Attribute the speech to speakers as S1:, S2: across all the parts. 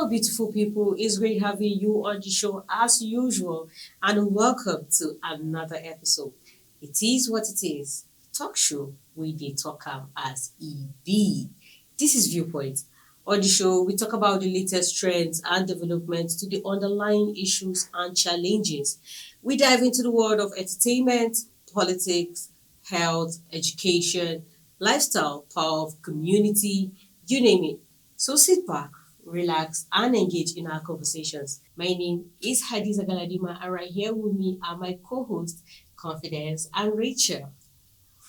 S1: Hello, beautiful people. It's great having you on the show as usual, and welcome to another episode. It is what it is. Talk show we dey talk am as e be. This is Viewpoint. On the show, we talk about the latest trends and developments to the underlying issues and challenges. We dive into the world of entertainment, politics, health, education, lifestyle, power of community, you name it. So sit back, relax, and engage in our conversations. My name is Hadiza Galadima, and right here with me are my co-hosts, Confidence and Rachel.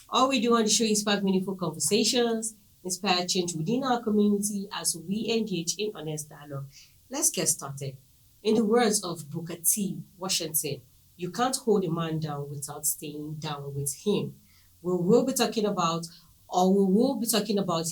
S1: All we do on the show is spark meaningful conversations, inspire change within our community as we engage in honest dialogue. Let's get started. In the words of Booker T. Washington, you can't hold a man down without staying down with him. We will be talking about,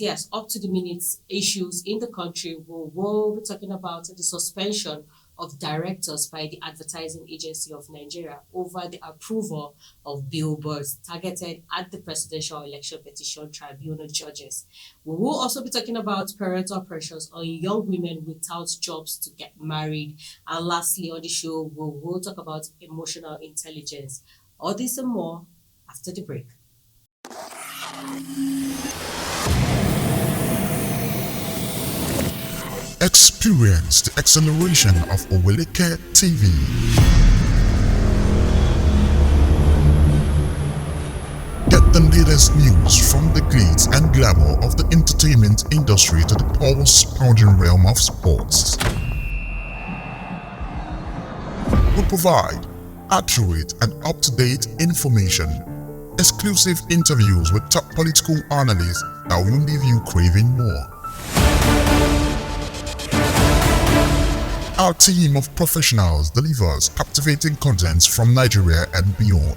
S1: yes, up to the minutes issues in the country. We will be talking about the suspension of directors by the Advertising Agency of Nigeria over the approval of billboards targeted at the Presidential Election Petition Tribunal judges. We will also be talking about parental pressures on young women without jobs to get married. And lastly, on the show, we will talk about emotional intelligence. All this and more after the break.
S2: Experience the acceleration of Oweleketv. Get the latest news from the glitz and glamour of the entertainment industry to the pulse-pounding realm of sports. We provide accurate and up-to-date information, exclusive interviews with top political analysts that will leave you craving more. Our team of professionals delivers captivating contents from Nigeria and beyond.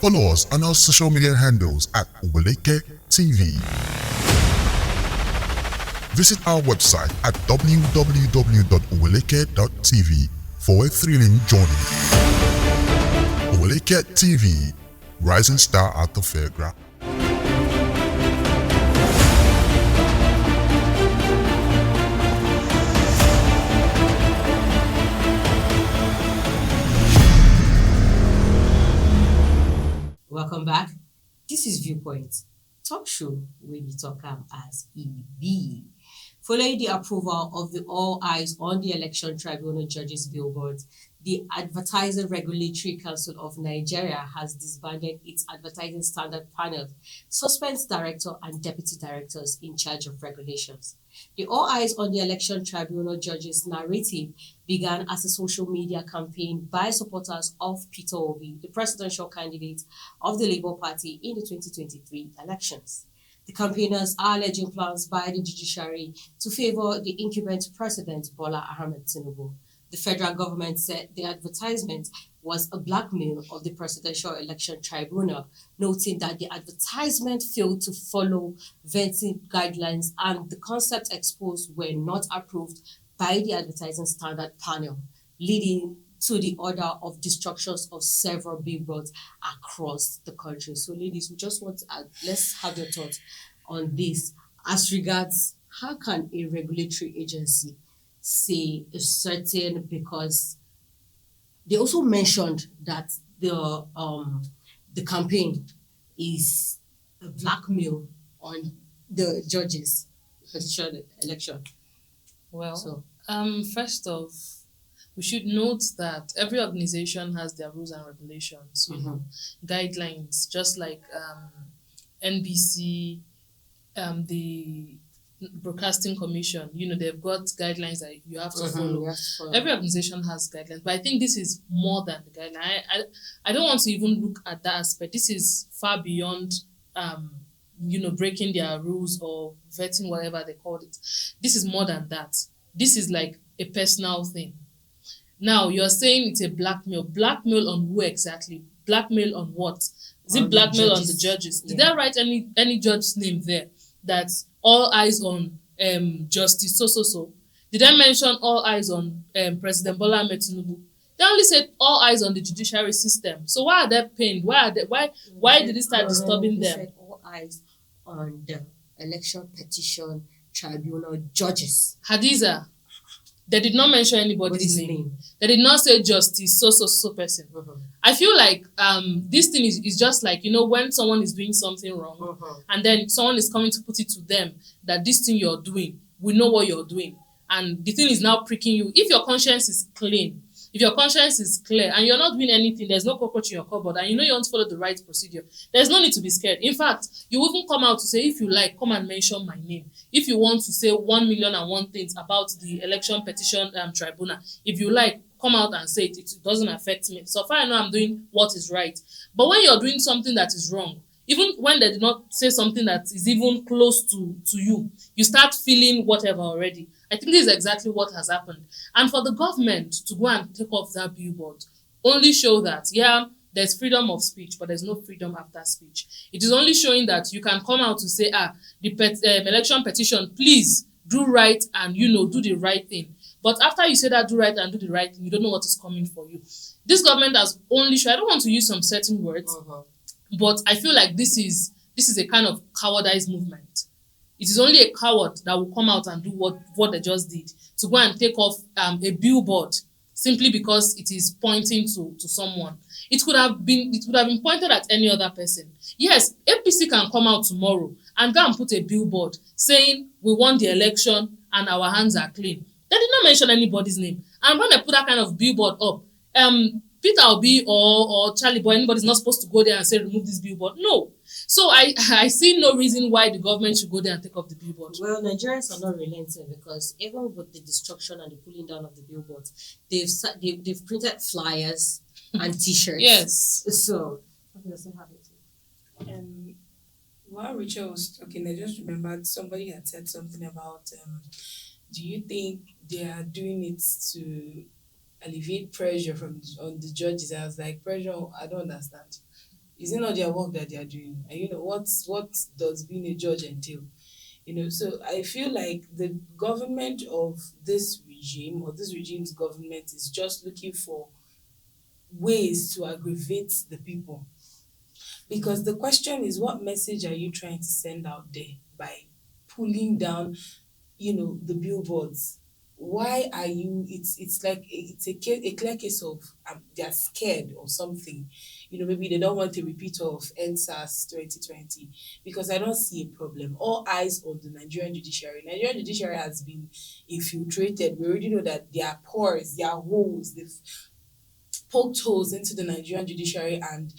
S2: Follow us on our social media handles at Oweleketv. Visit our website at www.oweleket.tv for a thrilling journey. Oweleketv, rising star at the fairground.
S1: Welcome back. This is Viewpoint, talk show where we talk as EB. Following the approval of the All Eyes on the Election Tribunal judges billboards, the Advertising Regulatory Council of Nigeria has disbanded its advertising standard panel, suspends director and deputy directors in charge of regulations. The All Eyes on the Election Tribunal judges narrative began as a social media campaign by supporters of Peter Obi, the presidential candidate of the Labour Party in the 2023 elections. The campaigners are alleging plans by the judiciary to favour the incumbent president Bola Ahmed Tinubu. The federal government said the advertisement was a blackmail of the Presidential Election Tribunal, noting that the advertisement failed to follow vetting guidelines and the concepts exposed were not approved by the Advertising Standard Panel, leading to the order of destructions of several billboards across the country. So, ladies, we just want to let's have your thoughts on this as regards how can a regulatory agency say a certain, because they also mentioned that the campaign is a blackmail on the judges election.
S3: Well, first off, we should note that every organization has their rules and regulations, guidelines, just like NBC, the Broadcasting Commission, they've got guidelines that you have to follow. Every organization has guidelines, but I think this is more than the guideline. I don't want to even look at that aspect. This is far beyond, breaking their rules or vetting, whatever they called it. This is more than that. This is like a personal thing. Now, you're saying it's a blackmail. Blackmail on who exactly? Blackmail on what? Is it blackmail on the judges? Did I write any judge's name there? That's all eyes on Justice so. Did I mention all eyes on President Bola Ahmed Tinubu? They only said all eyes on the judiciary system. So why are they pained? Why did it start disturbing them?
S1: Said all eyes on the Election Petition Tribunal judges.
S3: Hadiza, They did not mention anybody's name. They did not say justice, so person. I feel like this thing is just like, when someone is doing something wrong and then someone is coming to put it to them that this thing you're doing, we know what you're doing. And the thing is now pricking you. If your conscience is clean, if your conscience is clear and you're not doing anything, there's no cockroach in your cupboard and you want to follow the right procedure, there's no need to be scared. In fact, you even come out to say, if you like, come and mention my name. If you want to say 1,000,001 things about the election petition tribunal, if you like, come out and say it. It doesn't affect me. So far I know I'm doing what is right. But when you're doing something that is wrong, even when they did not say something that is even close to you, you start feeling whatever already. I think this is exactly what has happened. And for the government to go and take off that billboard only show that, there's freedom of speech, but there's no freedom after speech. It is only showing that you can come out to say, the election petition, please do right and, do the right thing. But after you say that, do right and do the right thing, you don't know what is coming for you. This government has only shown, I don't want to use some certain words, but I feel like this is a kind of cowardice movement. It is only a coward that will come out and do what they just did, to go and take off a billboard simply because it is pointing to someone. It would have been pointed at any other person. Yes, APC can come out tomorrow and go and put a billboard saying we won the election and our hands are clean. They did not mention anybody's name. And when they put that kind of billboard up, Peter Obi or Charlie Boy, anybody's not supposed to go there and say remove this billboard. No. So I see no reason why the government should go there and take off the billboard.
S1: Well, Nigerians are not relenting because even with the destruction and the pulling down of the billboards, they've printed flyers and T-shirts.
S3: Yes.
S1: So what does it have it?
S4: While Rachel was talking, I just remembered somebody had said something about do you think they are doing it to alleviate pressure on the judges? I was like, pressure, I don't understand. Is it not their work that they are doing? And what does being a judge entail? So I feel like the government of this regime or this regime's government is just looking for ways to aggravate the people. Because the question is, what message are you trying to send out there by pulling down, the billboards? Why are you? It's like it's a clear case of they're scared or something. Maybe they don't want a repeat of NSAS 2020, because I don't see a problem. All eyes on the Nigerian judiciary. Nigerian judiciary has been infiltrated. We already know that there are pores, there are holes. They've poked holes into the Nigerian judiciary, and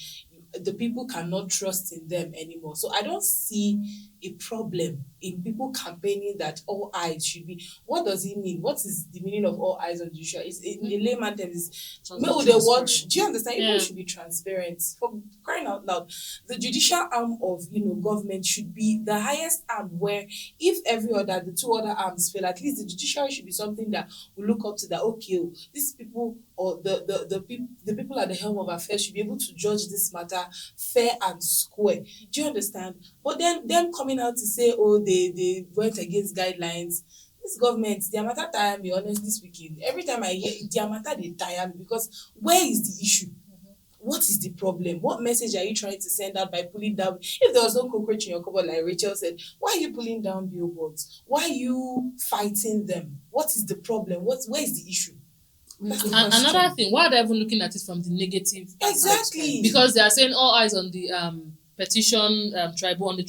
S4: the people cannot trust in them anymore. So I don't see a problem in people campaigning that all eyes should be. What does it mean? What is the meaning of all eyes on the judiciary? It's in the layman terms, will they watch? Do you understand? People should be transparent. For crying out loud, the judicial arm of government should be the highest arm, where if the two other arms fail, at least the judiciary should be something that we look up to, that these people or the people at the helm of affairs should be able to judge this matter fair and square. Do you understand? But then them coming out to say, they went against guidelines. This government, their matter tire me, honestly speaking. Every time I hear their matter, they tire me, because where is the issue? What is the problem? What message are you trying to send out by pulling down? If there was no cockroach in your cupboard, like Rachel said, why are you pulling down billboards? Why are you fighting them? What is the problem? Where is the issue?
S3: Another thing, why are they even looking at it from the negative aspect?
S4: Exactly.
S3: Because they are saying all eyes on the petition tribunal.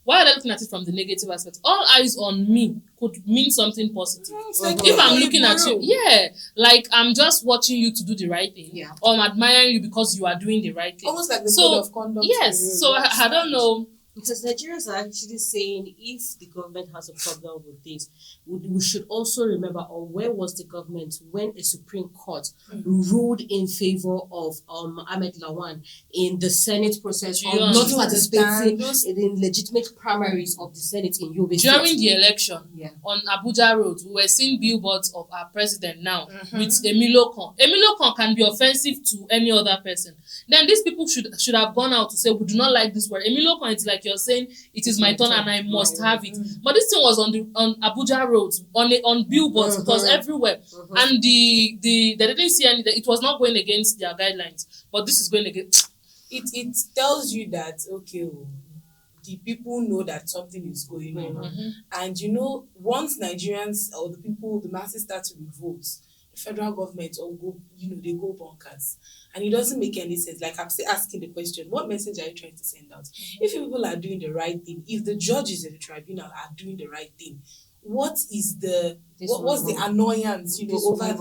S3: Why are they looking at it from the negative aspect? All eyes on me could mean something positive. If I'm looking at you, like I'm just watching you to do the right thing, or I'm admiring you because you are doing the right thing.
S4: Almost like the code of conduct.
S3: Yes, so I don't know.
S1: Because Nigerians are actually saying, if the government has a problem with this, we should also remember, or where was the government when a Supreme Court ruled in favor of Ahmed Lawan in the Senate process of not participating in legitimate primaries of the Senate in Yobe State.
S3: During the election on Abuja Road, we were seeing billboards of our president now with Emilio Kan. Emilio Kan can be offensive to any other person. Then these people should have gone out to say, we do not like this word. Emilio Kan, it's like you're saying, it is my turn and I must have it. But this thing was on Abuja roads, on billboards, it was everywhere. And they didn't see anything. It was not going against their guidelines, but this is going against.
S4: It tells you that the people know that something is going on.
S3: Mhm.
S4: And once Nigerians or the masses start to revolt, the federal government or go, they go bonkers. And it doesn't make any sense. Like I'm still asking the question, what message are you trying to send out? If people are doing the right thing, if the judges in the tribunal are doing the right thing, what's the annoyance, over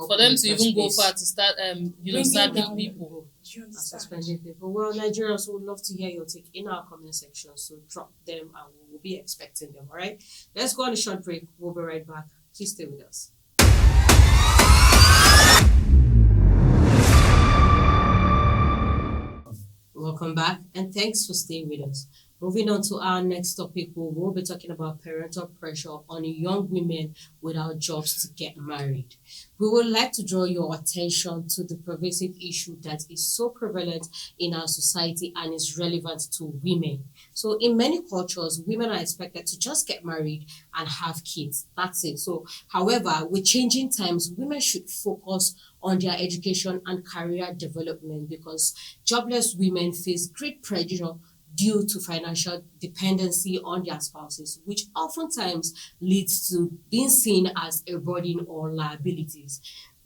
S3: For them to even go far to start sagging
S4: down
S3: people.
S4: Do you
S1: and
S4: understand?
S1: suspending people. Well, Nigerians would love to hear your take in our comment section, so drop them and we will be expecting them. All right, let's go on a short break. We'll be right back. Please stay with us. Welcome back and thanks for staying with us. Moving on to our next topic, we will be talking about parental pressure on young women without jobs to get married. We would like to draw your attention to the pervasive issue that is so prevalent in our society and is relevant to women. So, in many cultures, women are expected to just get married and have kids. That's it. So, however, with changing times, women should focus on their education and career development because jobless women face great pressure due to financial dependency on their spouses, which oftentimes leads to being seen as a burden or liabilities.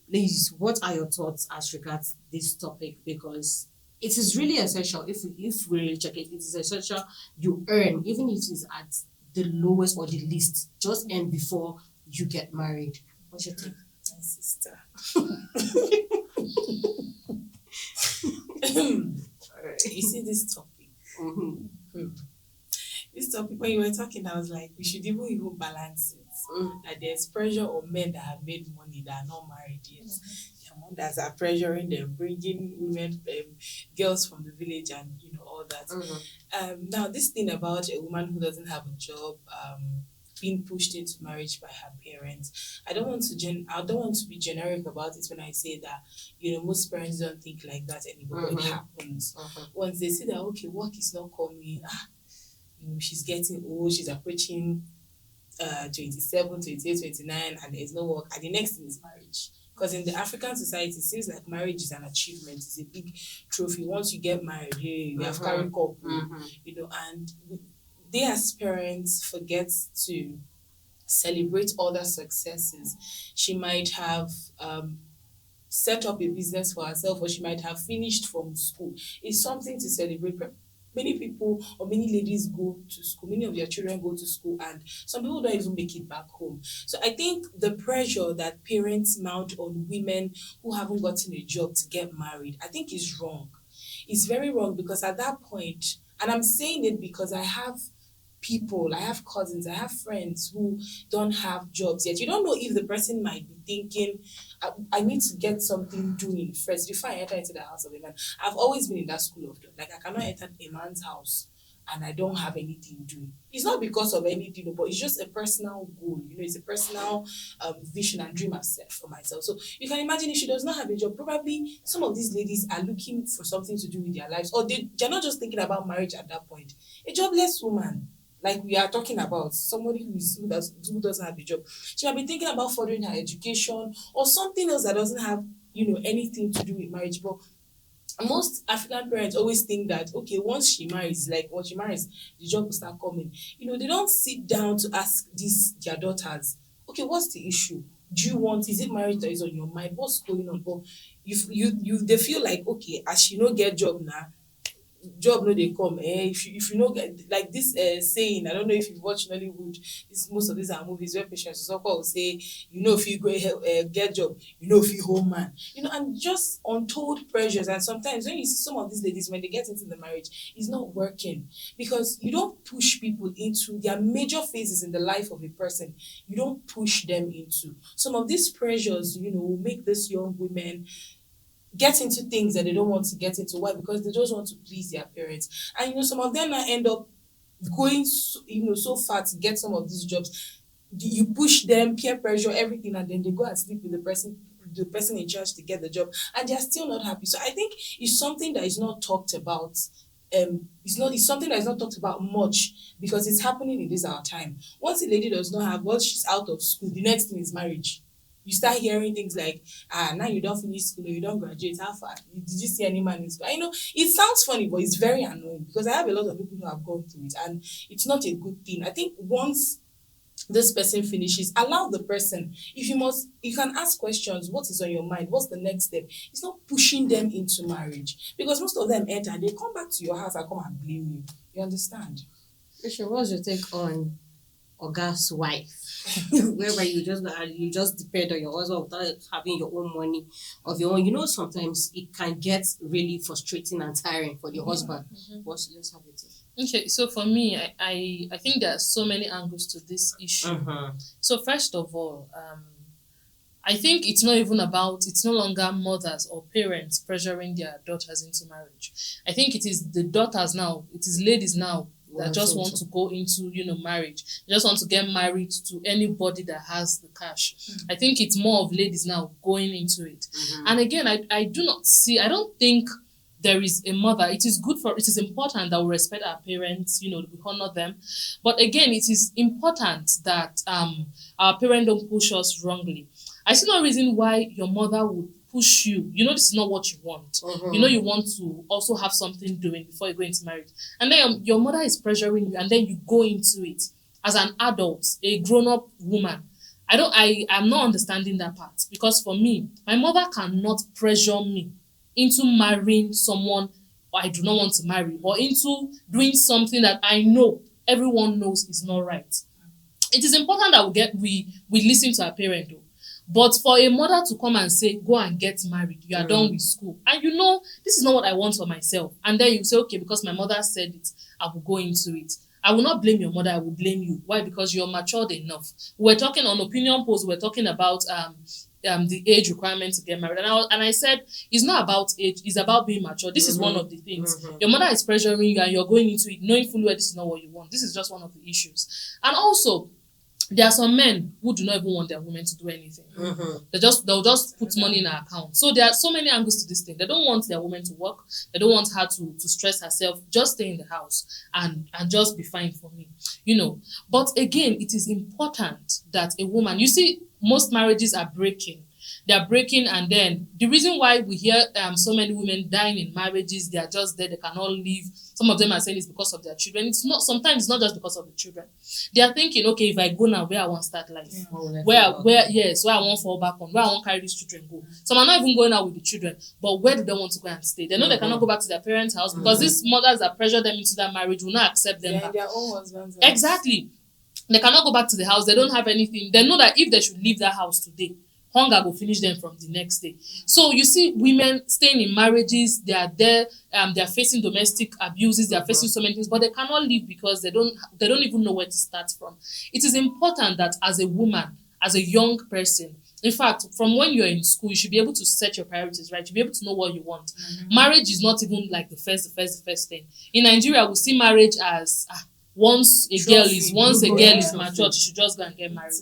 S1: Ladies, what are your thoughts as regards this topic? Because it is really essential, if we really check it, it is essential you earn, even if it is at the lowest or the least, just earn before you get married. What's your take?
S4: My sister. You see this topic. This topic, when you were talking, I was like, we should even balance it. Like there's pressure on men that have made money that are not married yet. Their mothers are pressuring them, bringing women, girls from the village, and all that. Now this thing about a woman who doesn't have a job, being pushed into marriage by her parents. I don't want to be generic about it when I say that most parents don't think like that anymore. It happens. Once they see that okay, work is not coming, she's getting old, she's approaching 27, 28, 29, and there's no work, and the next thing is marriage. Because in the African society, it seems like marriage is an achievement, it's a big trophy. Once you get married, hey, you have carried couple, and they as parents forget to celebrate other successes. She might have set up a business for herself, or she might have finished from school. It's something to celebrate. Many people or many ladies go to school, many of their children go to school, and some people don't even make it back home. So I think the pressure that parents mount on women who haven't gotten a job to get married, I think is wrong. It's very wrong because at that point, and I'm saying it because I have cousins, I have friends who don't have jobs yet. You don't know if the person might be thinking, I need to get something doing first before I enter into the house of a man. I've always been in that school of thought. Like I cannot enter a man's house and I don't have anything doing. It's not because of anything, but it's just a personal goal. It's a personal vision and dream I've set for myself. So you can imagine if she does not have a job, probably some of these ladies are looking for something to do with their lives, or they're not just thinking about marriage at that point. A jobless woman, like we are talking about, somebody who doesn't have a job, she might be thinking about furthering her education or something else that doesn't have anything to do with marriage. But most African parents always think that okay, once she marries, the job will start coming. They don't sit down to ask their daughters, okay, what's the issue? Is it marriage that is on your mind? What's going on? But they feel like okay, as she no get job now, job no dey come, if you no get, like this saying, I don't know if you've watched Nollywood, most of these are movies where Patience Osoko will say, if you go get job, if you home man, and just untold pressures. And sometimes when you see some of these ladies, when they get into the marriage, it's not working because you don't push people into their major phases in the life of a person. You don't push them into some of these pressures. Will make these young women get into things that they don't want to get into. Why? Because they just want to please their parents. And some of them now end up going so far to get some of these jobs. You push them, peer pressure, everything, and then they go and sleep with the person in charge to get the job, and they're still not happy. So I think it's something that is not talked about. It's something that is not talked about much because it's happening in this our time. Once a lady does not have, once she's out of school, the next thing is marriage. You start hearing things like, now you don't finish school, or you don't graduate, how far? Did you see any man in school? I know it sounds funny, but it's very annoying because I have a lot of people who have gone through it, and it's not a good thing. I think once this person finishes, allow the person. If you must, you can ask questions. What is on your mind? What's the next step? It's not pushing them into marriage, because most of them enter, they come back to your house and come and blame you. You understand?
S1: Risha, what's your take on Oga's wife? Whereby you just depend on your husband without having your own money of your own. You know, sometimes it can get really frustrating and tiring for the husband. Let's have it.
S3: Okay, so for me, I think there are so many angles to this issue. So first of all, I think it's no longer mothers or parents pressuring their daughters into marriage. I think it is the daughters now, it is ladies now that just want to go into, marriage. They just want to get married to anybody that has the cash. I think it's more of ladies now going into it. And again, I don't think there is a mother. It is important that we respect our parents, we honor them. But again, it is important that our parents don't push us wrongly. I see no reason why your mother would push you. This is not what you want. You want to also have something doing before you go into marriage. And then your mother is pressuring you, and then you go into it as an adult, a grown-up woman. I'm not understanding that part, because for me, my mother cannot pressure me into marrying someone I do not want to marry, or into doing something that I know everyone knows is not right. It is important that we listen to our parent though. But for a mother to come and say, go and get married, you are done with school, and this is not what I want for myself, and then you say, okay, because my mother said it, I will go into it. I will not blame your mother, I will blame you. Why? Because you're matured enough. We're talking on opinion polls, we're talking about the age requirement to get married. And I said, it's not about age, it's about being mature. This is one of the things. Your mother is pressuring you, and you're going into it knowing fully well this is not what you want. This is just one of the issues. And also, there are some men who do not even want their women to do anything. They'll just put money in her account. So there are so many angles to this thing. They don't want their woman to work. They don't want her to stress herself. Just stay in the house and just be fine for me. But again, it is important that a woman, most marriages are breaking. They are breaking, and then the reason why we hear so many women dying in marriages, they are just there, they cannot leave. Some of them are saying it's because of their children. Sometimes it's not just because of the children. They are thinking, okay, if I go now, where I want to start life? Where I want to fall back on, where I want to carry these children go. Some are not even going out with the children, but where do they want to go and stay? They know they cannot go back to their parents' house, because these mothers that pressure them into that marriage will not accept them back.
S4: Their own husbands.
S3: Exactly. They cannot go back to the house. They don't have anything. They know that if they should leave that house today, hunger will finish them from the next day. So you see women staying in marriages, they are there, they are facing domestic abuses, they are facing so many things, but they cannot leave because they don't even know where to start from. It is important that as a woman, as a young person, in fact, from when you're in school, you should be able to set your priorities, right? You should be able to know what you want. Marriage is not even like the first thing. In Nigeria, we see marriage as once a girl is matured, she should just go and get married.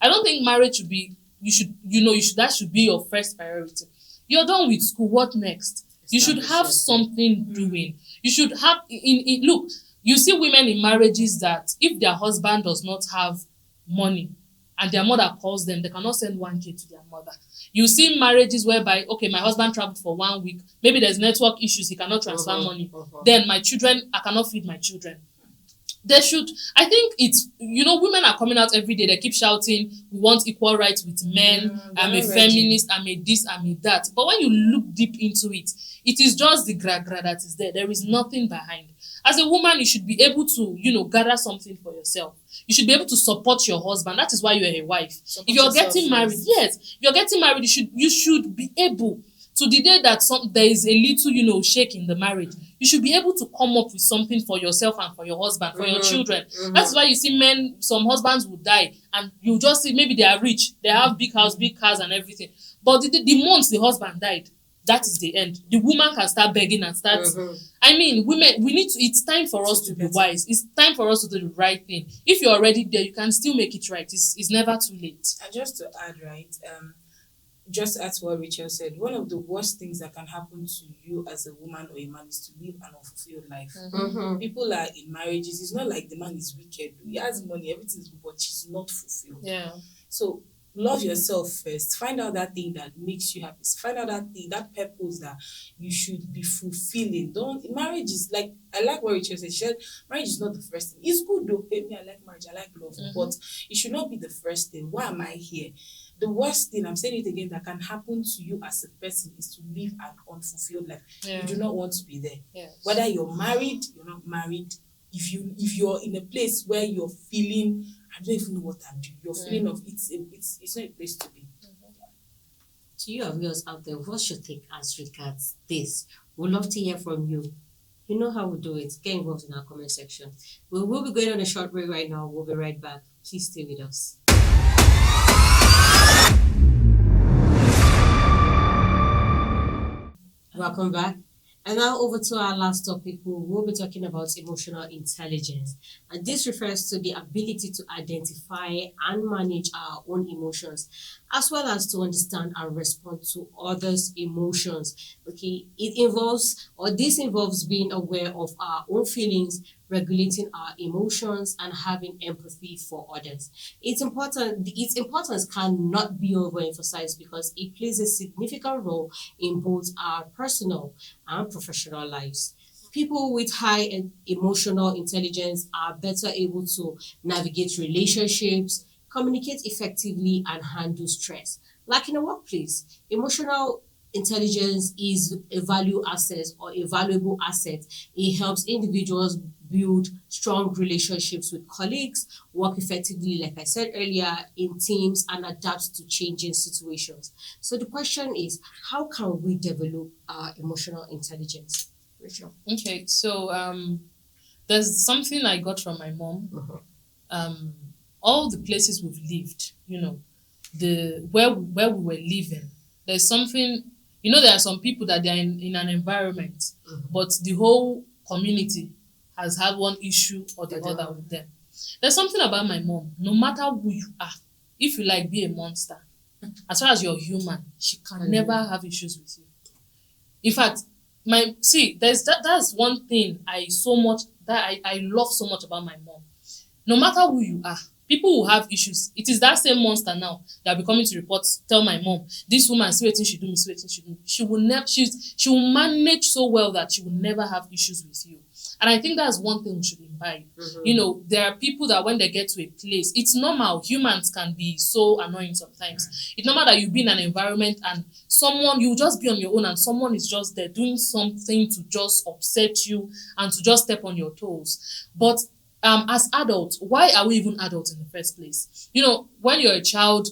S3: I don't think marriage should be that should be your first priority. You're done with school, what next? You should have something doing. You should have look, you see women in marriages that if their husband does not have money and their mother calls them, they cannot send 1K to their mother. You see marriages whereby, okay, my husband traveled for 1 week, maybe there's network issues, he cannot transfer money. Then my children, I cannot feed my children. I think it's, women are coming out every day, they keep shouting, we want equal rights with men, I'm a feminist, I'm a this, I'm a that. But when you look deep into it, it is just the gra that is there. There is nothing behind. As a woman, you should be able to, gather something for yourself. You should be able to support your husband. That is why you're a wife. If you're getting married, you should be able to, the day that there is a little, shake in the marriage, you should be able to come up with something for yourself and for your husband, for your children. That's why you see some husbands will die, and you just see maybe they are rich, they have big house, big cars and everything. But the month the husband died, that is the end. The woman can start begging and start. I mean, women, it's time for us to be wise. It's time for us to do the right thing. If you're already there, you can still make it right. It's never too late.
S4: And just to add, right, just as what Rachel said, one of the worst things that can happen to you as a woman or a man is to live an unfulfilled life. People are in marriages. It's not like the man is wicked. He has money, everything is good, but she's not fulfilled.
S3: Yeah.
S4: So love yourself first. Find out that thing that makes you happy. Find out that thing, that purpose that you should be fulfilling. Don't marriage is like, I like what Rachel said. She said marriage is not the first thing. It's good though. Hey, me, I like marriage, I like love, but it should not be the first thing. Why am I here? The worst thing, I'm saying it again, that can happen to you as a person is to live an unfulfilled life.
S3: Yeah.
S4: You do not want to be there.
S3: Yes.
S4: Whether you're married, you're not married. If you're in a place where you're feeling, I don't even know what I'm doing. You're feeling of it's not a place to be.
S1: To you viewers out there, what's your take as regards this? We'd love to hear from you. You know how we do it. Get involved in our comment section. We will be going on a short break right now. We'll be right back. Please stay with us. Welcome back. And now over to our last topic. We'll be talking about emotional intelligence. And this refers to the ability to identify and manage our own emotions, as well as to understand and respond to others' emotions. Okay, this involves being aware of our own feelings, regulating our emotions, and having empathy for others. Its importance cannot be overemphasized because it plays a significant role in both our personal and professional lives. People with high emotional intelligence are better able to navigate relationships, communicate effectively, and handle stress. Like in a workplace, emotional intelligence is a value asset or a valuable asset. It helps individuals build strong relationships with colleagues, work effectively, like I said earlier, in teams, and adapt to changing situations. So the question is, how can we develop our emotional intelligence? Rachel.
S3: Okay, so there's something I got from my mom. All the places we've lived, where we were living, there's something, there are some people that they're in an environment, but the whole community has had one issue or the other with them. There's something about my mom. No matter who you are, if you like be a monster, as far as you're human, she can never have issues with you. In fact, that's one thing I love so much about my mom. No matter who you are, people will have issues. It is that same monster now that will be coming to report, tell my mom, this woman, see wetin she do me, see wetin she do me. She will manage so well that she will never have issues with you. And I think that's one thing we should imbibe. There are people that when they get to a place, it's normal. Humans can be so annoying sometimes. It's normal that you be in an environment and you just be on your own and someone is just there doing something to just upset you and to just step on your toes. But as adults, why are we even adults in the first place? When you're a child,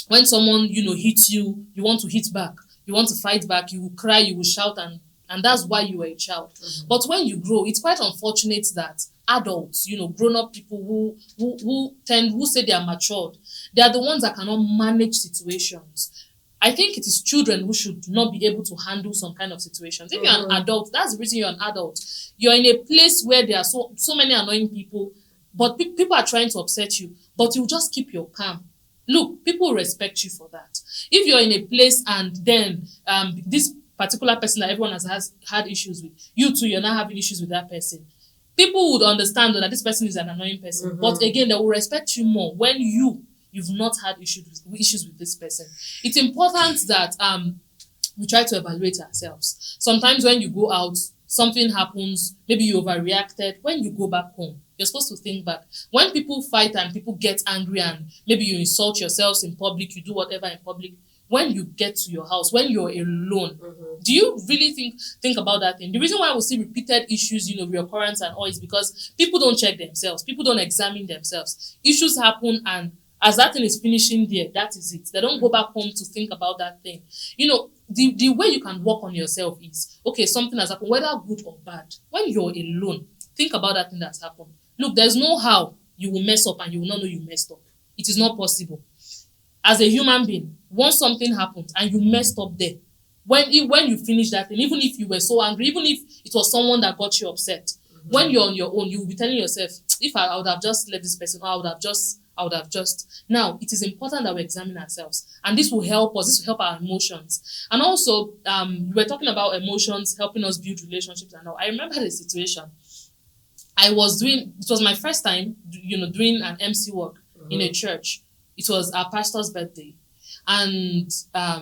S3: when someone, hits you, you want to hit back, you want to fight back, you will cry, you will shout, and that's why you were a child. But when you grow, it's quite unfortunate that adults, grown-up people who say they are matured, they are the ones that cannot manage situations. I think it is children who should not be able to handle some kind of situations. If you're an adult, that's the reason you're an adult. You're in a place where there are so many annoying people, but people are trying to upset you, but you just keep your calm. Look, people respect you for that. If you're in a place and then this particular person that everyone has had issues with, you too, you're not having issues with that person, people would understand that this person is an annoying person. But again, they will respect you more when you've not had issues with this person. It's important that we try to evaluate ourselves. Sometimes when you go out, something happens, maybe you overreacted. When you go back home, you're supposed to think back. When people fight and people get angry and maybe you insult yourselves in public, you do whatever in public, when you get to your house, when you're alone, do you really think about that thing? The reason why we see repeated issues, reoccurrence and all is because people don't check themselves. People don't examine themselves. Issues happen, and as that thing is finishing there, that is it. They don't go back home to think about that thing. The way you can work on yourself is, okay, something has happened, whether good or bad. When you're alone, think about that thing that's happened. Look, there's no how you will mess up and you will not know you messed up. It is not possible. As a human being, once something happens and you messed up there, when you finish that thing, even if you were so angry, even if it was someone that got you upset, when you're on your own, you will be telling yourself, if I would have just left this person, or I would have just. Now, it is important that we examine ourselves, and this will help us. This will help our emotions. And also, we were talking about emotions helping us build relationships and all. I remember the situation. It was my first time, doing an MC work in a church. it was our pastor's birthday, and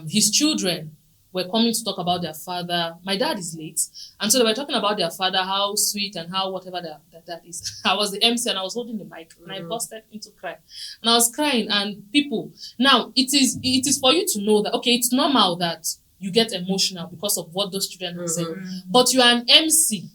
S3: his children were coming to talk about their father. My dad is late, and so they were talking about their father, how sweet and how whatever their dad is. I was the MC and I was holding the mic, and I busted into cry, and I was crying. And people, now it is for you to know that okay, it's normal that you get emotional because of what those children have said, but you are an MC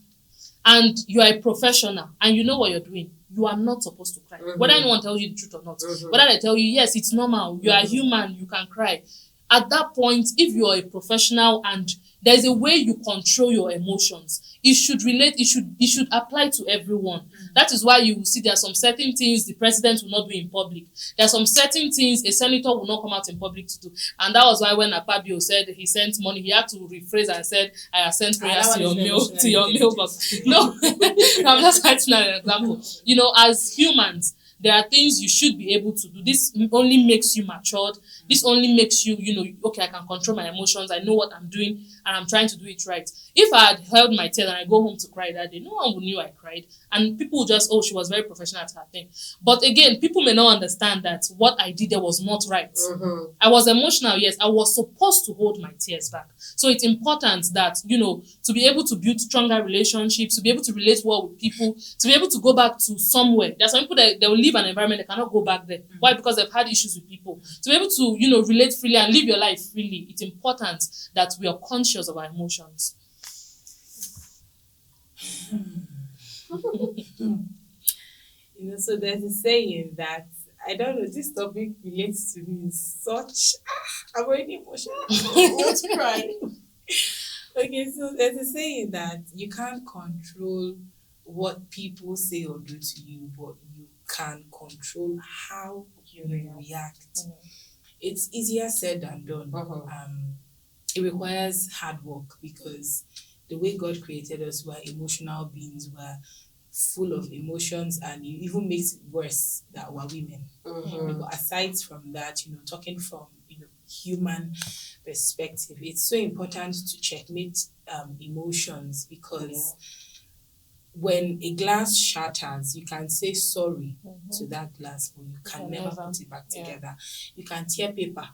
S3: and you are a professional and you know what you're doing. You are not supposed to cry, whether anyone tells you the truth or not. Whether they tell you yes, it's normal, you are human, you can cry. At that point, if you're a professional and there's a way you control your emotions, it should apply to everyone. That is why you will see there are some certain things the president will not do in public. There are some certain things a senator will not come out in public to do. And that was why when Akpabio said he sent money, he had to rephrase and said, I have sent prayers to your mailbox. No, I'm just citing an example. You know, as humans, there are things you should be able to do. This only makes you matured. This only makes you, okay, I can control my emotions. I know what I'm doing and I'm trying to do it right. If I had held my tail and I go home to cry that day, no one would knew I cried. And people would just, she was very professional at her thing. But again, people may not understand that what I did there was not right. I was emotional, yes. I was supposed to hold my tears back. So it's important that, to be able to build stronger relationships, to be able to relate well with people, to be able to go back to somewhere. There are some people that they will leave an environment, they cannot go back there. Why? Because they've had issues with people. To be able to, relate freely and live your life freely, it's important that we are conscious of our emotions.
S4: So there's a saying that, I don't know, this topic relates to me in such, I'm already emotional. I want to cry. Okay, so there's a saying that you can't control what people say or do to you, but you can control how you react. It's easier said than done. It requires hard work because the way God created us, we're emotional beings, we're full of emotions, and it even makes it worse that we're women. But aside from that, talking from human perspective, it's so important to checkmate emotions because when a glass shatters, you can say sorry to that glass, but you can never put it back together. You can tear paper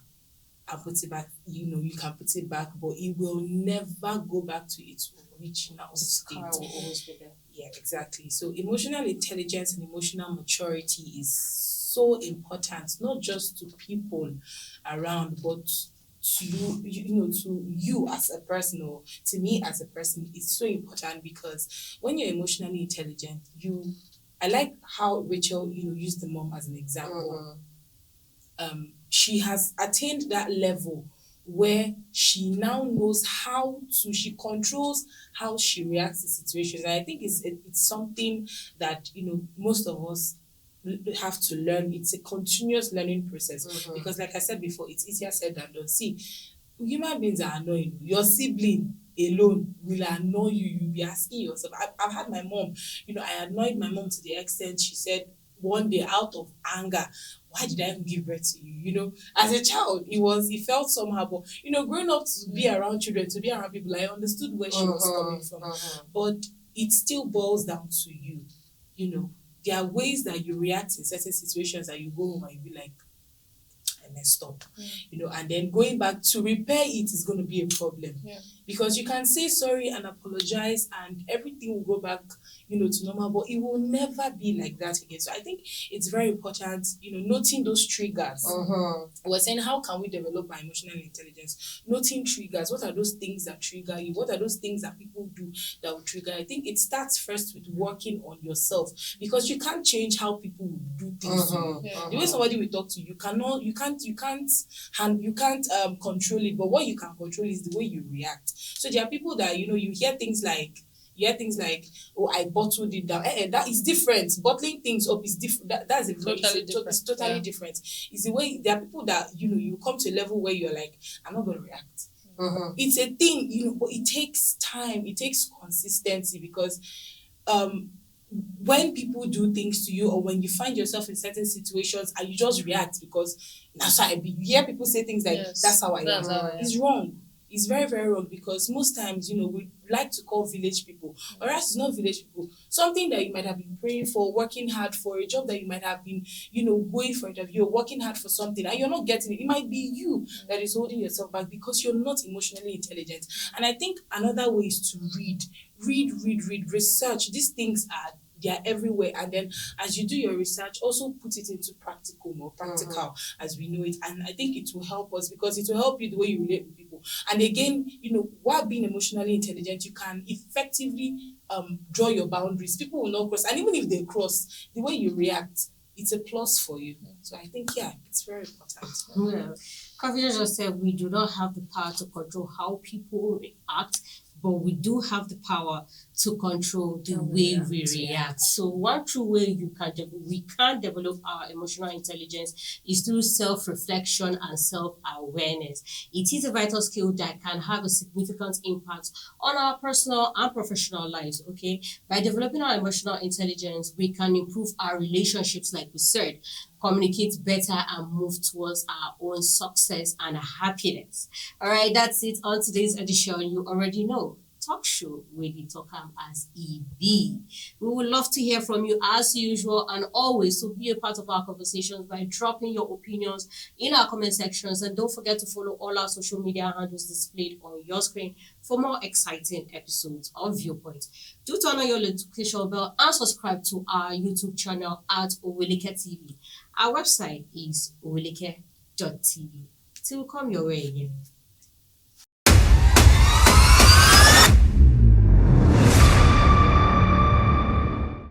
S4: and put it back, you can put it back, but it will never go back to its original state. It will always be there. Yeah, exactly. So emotional intelligence and emotional maturity is so important, not just to people around, but to you as a person, or to me as a person. It's so important because when you're emotionally intelligent, I like how Rachel used the mom as an example. She has attained that level where she now knows she controls how she reacts to situations. And I think it's something that most of us have to learn. It's a continuous learning process because, like I said before, it's easier said than done. See, human beings are annoying. Your sibling alone will annoy you. You'll be asking yourself. I've had my mom, I annoyed my mom to the extent she said one day out of anger, why did I even give birth to you? As a child, it felt somehow, but growing up to be around children, to be around people, I understood where she was coming from. But it still boils down to you. There are ways that you react in certain situations that you go home and you be like, I messed up. And then going back to repair it is going to be a problem. Because you can say sorry and apologize and everything will go back, to normal, but it will never be like that again. So I think it's very important, noting those triggers. We're saying, how can we develop our emotional intelligence? Noting triggers. What are those things that trigger you? What are those things that people do that will trigger? I think it starts first with working on yourself, because you can't change how people will do things to you. The way somebody will talk to you, you can't control it, but what you can control is the way you react. So there are people that you hear things like, oh, I bottled it down. That is different. Bottling things up is different. That's a totally different. It's totally different. It's the way there are people that you come to a level where you're like, I'm not going to react. It's a thing, but it takes time. It takes consistency because when people do things to you, or when you find yourself in certain situations and you just react because that's how I be. You hear people say things like, that's how I am. It's wrong. is very, very wrong, because most times, we like to call village people, or else it's not village people. Something that you might have been praying for, working hard for, a job that you might have been, going for interview, or working hard for something, and you're not getting it. It might be you that is holding yourself back because you're not emotionally intelligent. And I think another way is to read, research. These things they are everywhere, and then as you do your research, also put it into practical as we know it. And I think it will help us, because it will help you the way you relate with people. And again, while being emotionally intelligent, you can effectively draw your boundaries. People will not cross, and even if they cross, the way you react, it's a plus for you. So I think, it's very important.
S1: Yeah. Kavya just said we do not have the power to control how people react, but we do have the power to control the way we react. So one true way we can develop our emotional intelligence is through self-reflection and self-awareness. It is a vital skill that can have a significant impact on our personal and professional lives, okay? By developing our emotional intelligence, we can improve our relationships, like we said, communicate better, and move towards our own success and happiness. All right, that's it on today's edition. You already know, talk show with the talker as EB. We would love to hear from you as usual, and always to be a part of our conversations by dropping your opinions in our comment sections. And don't forget to follow all our social media handles displayed on your screen for more exciting episodes of Viewpoint. Do turn on your notification bell and subscribe to our YouTube channel at Oweleketv. Our website is oweleketv. Till we come your way again.